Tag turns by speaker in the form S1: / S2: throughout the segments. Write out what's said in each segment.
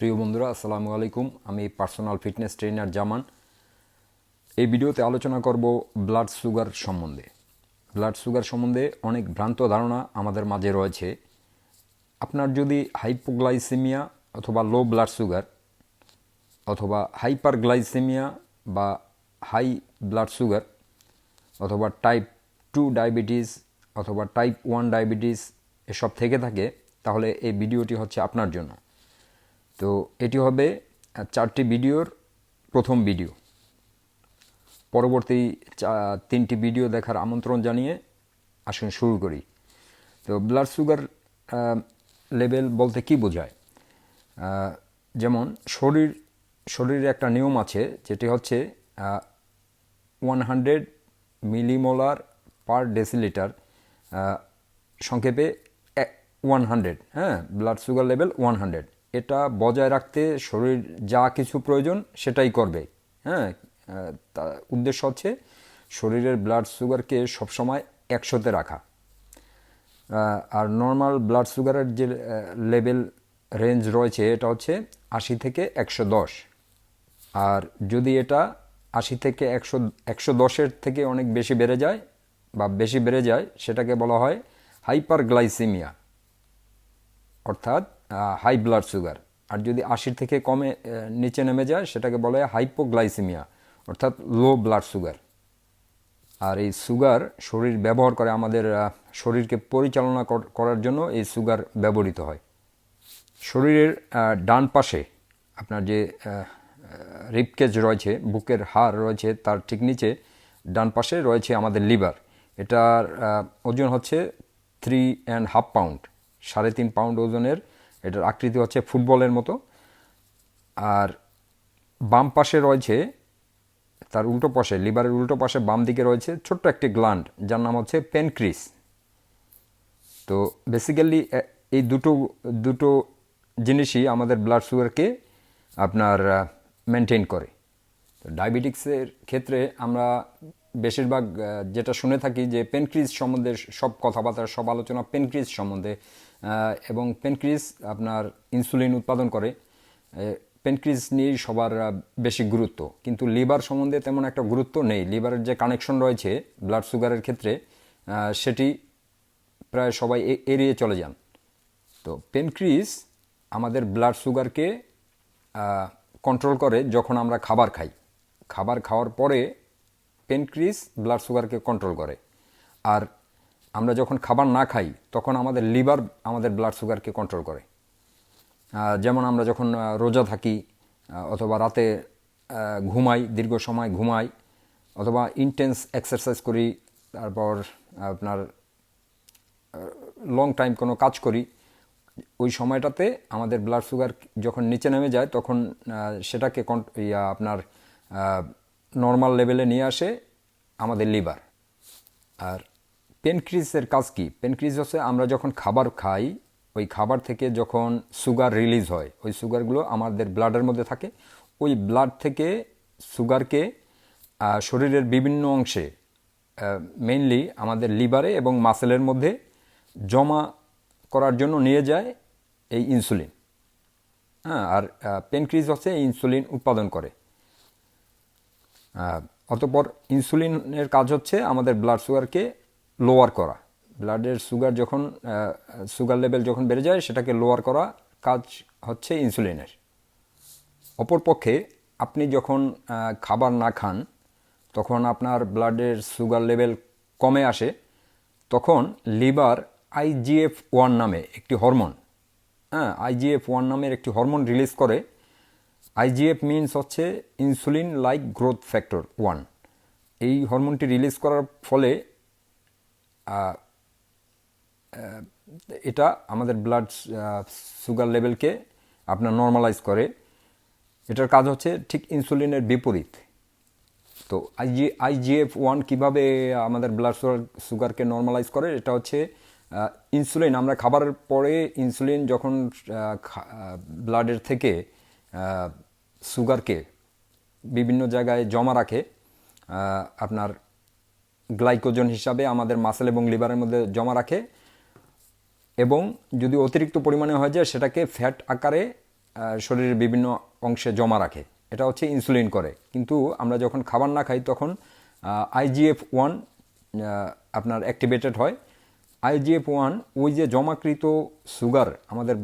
S1: প্রিয় বন্ধুরা, আসসালামু আলাইকুম। আমি পার্সোনাল ফিটনেস ট্রেনার জামান। এই ভিডিওতে আলোচনা করব ব্লাড সুগার সম্বন্ধে। ব্লাড সুগার সম্বন্ধে অনেক ভ্রান্ত ধারণা আমাদের মাঝে রয়েছে। আপনার যদি হাইপোগ্লাইসেমিয়া অথবা লো ব্লাড সুগার অথবা হাইপারগ্লাইসেমিয়া বা হাই ব্লাড সুগার অথবা টাইপ 2 ডায়াবেটিস অথবা টাইপ 1 ডায়াবেটিস এসব থেকে থাকে, তাহলে এই ভিডিওটি হচ্ছে আপনার জন্য। তো এটি হবে 4টি ভিডিওর প্রথম ভিডিও। পরবর্তী 3টি ভিডিও দেখার আমন্ত্রণ জানিয়ে আসুন শুরু করি। তো ব্লাড সুগার লেভেল বলতে কি বোঝায়? যেমন শরীরের একটা নিয়ম আছে, যেটি হচ্ছে 100 মিলিমোলার পার ডেসিলিটার, সংক্ষেপে 100। Blood sugar level 100। এটা বজায় রাখতে শরীর যা কিছু প্রয়োজন সেটাই করবে। উদ্দেশ্য হচ্ছে শরীরের ব্লাড সুগারকে সবসময় 100-তে রাখা। আর নর্মাল ব্লাড সুগারের যে লেভেল রেঞ্জ রয়েছে এটা হচ্ছে 80 থেকে 110। আর যদি এটা 80 থেকে 110-এর থেকে অনেক বেশি বেড়ে যায় সেটাকে বলা হয় হাইপারগ্লাইসেমিয়া, অর্থাৎ হাই ব্লাড সুগার। আর যদি 80 থেকে নিচে নেমে যায় সেটাকে বলে হাইপোগ্লাইসেমিয়া, অর্থাৎ লো ব্লাড সুগার। আর এই সুগার শরীর ব্যবহার করে, আমাদের শরীরকে পরিচালনা করার জন্য এই সুগার ব্যবহৃত হয়। শরীরের ডান পাশে আপনার যে রিবকেজ রয়েছে, বুকের হাড় রয়েছে, তার ঠিক নিচে ডান পাশে রয়েছে আমাদের লিভার। এটার ওজন হচ্ছে 3.5 পাউন্ড, 3.5 পাউন্ড ওজনের। এটার আকৃতি হচ্ছে ফুটবলের মতো। আর বাম পাশে রয়েছে, তার উল্টো পাশে, লিভারের উল্টো পাশে বাম দিকে রয়েছে ছোট্ট একটি গ্ল্যান্ড, যার নাম হচ্ছে প্যানক্রিস। তো বেসিক্যালি এই দুটো জিনিসই আমাদের ব্লাড সুগারকে আপনার মেনটেন করে। তো ডায়াবেটিক্সের ক্ষেত্রে আমরা বেশিরভাগ যেটা শুনে থাকি যে প্যানক্রিস সম্বন্ধে সব কথাবার্তা, সব আলোচনা প্যানক্রিস সম্বন্ধে, এবং প্যানক্রিস আপনার ইনসুলিন উৎপাদন করে। প্যানক্রিস নিয়েই সবার বেশি গুরুত্ব, কিন্তু লিভার সম্বন্ধে তেমন একটা গুরুত্ব নেই। লিভারের যে কানেকশন রয়েছে ব্লাড সুগারের ক্ষেত্রে, সেটি প্রায় সবাই এড়িয়ে চলে যান। তো প্যানক্রিস আমাদের ব্লাড সুগারকে কন্ট্রোল করে যখন আমরা খাবার খাই। খাবার খাওয়ার পরে প্যানক্রিস ব্লাড সুগারকে কন্ট্রোল করে। আর আমরা যখন খাবার না খাই তখন আমাদের লিভার আমাদের ব্লাড সুগারকে কন্ট্রোল করে। যেমন আমরা যখন রোজা থাকি অথবা রাতে ঘুমাই, দীর্ঘ সময় ঘুমাই, অথবা ইন্টেন্স এক্সারসাইজ করি, তারপর আপনার লং টাইম কোনো কাজ করি, ওই সময়টাতে আমাদের ব্লাড সুগার যখন নিচে নেমে যায় তখন সেটাকে আপনার নর্মাল লেভেলে নিয়ে আসে আমাদের লিভার। আর প্যানক্রিসের কাজ কি? প্যানক্রিস হচ্ছে আমরা যখন খাবার খাই, ওই খাবার থেকে যখন সুগার রিলিজ হয়, ওই সুগারগুলো আমাদের ব্লাডের মধ্যে থাকে। ওই ব্লাড থেকে সুগারকে শরীরের বিভিন্ন অংশে, মেইনলি আমাদের লিভারে এবং মাসেলের মধ্যে জমা করার জন্য নিয়ে যায় এই ইনসুলিন। আর প্যানক্রিস হচ্ছে ইনসুলিন উৎপাদন করে। অতঃপর ইনসুলিনের কাজ হচ্ছে আমাদের ব্লাড সুগারকে লোয়ার করা। ব্লাডের সুগার লেভেল যখন বেড়ে যায় সেটাকে লোয়ার করা কাজ হচ্ছে ইনসুলিনের। অপরপক্ষে আপনি যখন খাবার না খান তখন আপনার ব্লাডের সুগার লেভেল কমে আসে, তখন লিভার IGF-1 নামে একটি হরমোন, IGF-1 নামের একটি হরমোন রিলিজ করে। IGF মিনস হচ্ছে ইনসুলিন লাইক গ্রোথ ফ্যাক্টর 1। এই হরমোনটি রিলিজ করার ফলে এটা আমাদের ব্লাড সুগার লেভেলকে আপনার নর্মালাইজ করে। এটার কাজ হচ্ছে ঠিক ইনসুলিনের বিপরীত। তো IGF-1 কিভাবে আমাদের ব্লাড সুগারকে নর্মালাইজ করে? এটা হচ্ছে ইনসুলিন, আমরা খাবারের পরে ইনসুলিন যখন ব্লাডের থেকে সুগারকে বিভিন্ন জায়গায় জমা রাখে, আপনার গ্লাইকোজেন হিসাবে আমাদের মাসেল এবং লিভারের মধ্যে জমা রাখে, এবং যদি অতিরিক্ত পরিমাণে হয়ে যায় সেটাকে ফ্যাট আকারে শরীরের বিভিন্ন অংশে জমা রাখে, এটা হচ্ছে ইনসুলিন করে। কিন্তু আমরা যখন খাবার না খাই তখন IGF-1 আপনার অ্যাক্টিভেটেড হয়। IGF-1 ওই যে জমাকৃত সুগার আমাদের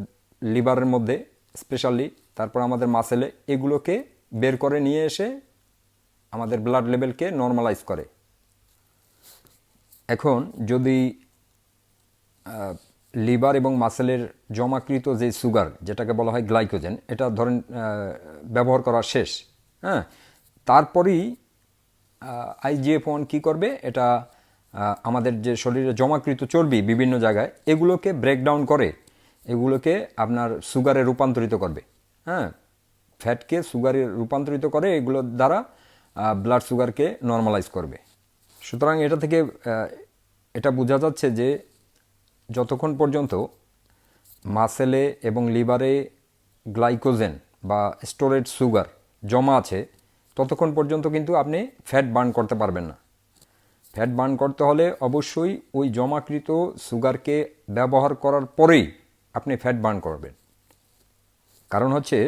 S1: লিভারের মধ্যে স্পেশালি, তারপর আমাদের মাসেলে, এগুলোকে বের করে নিয়ে এসে আমাদের ব্লাড লেভেলকে নর্মালাইজ করে। এখন যদি লিভার এবং মাসেলের জমাকৃত যে সুগার, যেটাকে বলা হয় গ্লাইকোজেন, এটা ধরেন ব্যবহার করা শেষ, হ্যাঁ, তারপরেই IGF-1 কী করবে, এটা আমাদের যে শরীরে জমাকৃত চর্বি বিভিন্ন জায়গায়, এগুলোকে ব্রেকডাউন করে, এগুলোকে আপনার সুগারে রূপান্তরিত করবে, হ্যাঁ, ফ্যাটকে সুগারে রূপান্তরিত করে, এগুলোর দ্বারা ব্লাড সুগারকে নর্মালাইজ করবে। সুতরাং এটা থেকে এটা বোঝা যাচ্ছে যে যতক্ষণ পর্যন্ত মাসেলে এবং লিভারে গ্লাইকোজেন বা স্টোরেজ সুগার জমা আছে, ততক্ষণ পর্যন্ত কিন্তু আপনি ফ্যাট বার্ন করতে পারবেন না। ফ্যাট বার্ন করতে হলে অবশ্যই ওই জমাকৃত সুগারকে ব্যবহার করার পরেই আপনি ফ্যাট বার্ন করবেন। কারণ হচ্ছে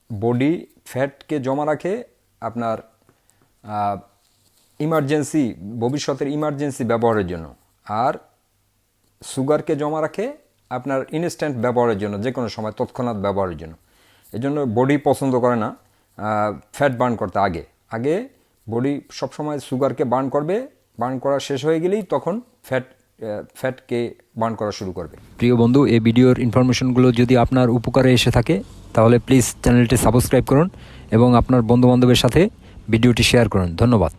S1: বডি ফ্যাটকে জমা রাখে আপনার ইমার্জেন্সি, ভবিষ্যতের ইমার্জেন্সি ব্যবহারের জন্য, আর সুগারকে জমা রাখে আপনার ইনস্ট্যান্ট ব্যবহারের জন্য, যে কোনো সময় তৎক্ষণাৎ ব্যবহারের জন্য। এই জন্য বডি পছন্দ করে না ফ্যাট বার্ন করতে। আগে বডি সবসময় সুগারকে বার্ন করবে, বার্ন করা শেষ হয়ে গেলেই তখন ফ্যাটকে বার্ন করা শুরু করবে।
S2: প্রিয় বন্ধু, এই ভিডিওর ইনফরমেশনগুলো যদি আপনার উপকারে এসে থাকে তাহলে প্লিজ চ্যানেলটি সাবস্ক্রাইব করুন এবং আপনার বন্ধুবান্ধবের সাথে ভিডিওটি শেয়ার করুন। ধন্যবাদ।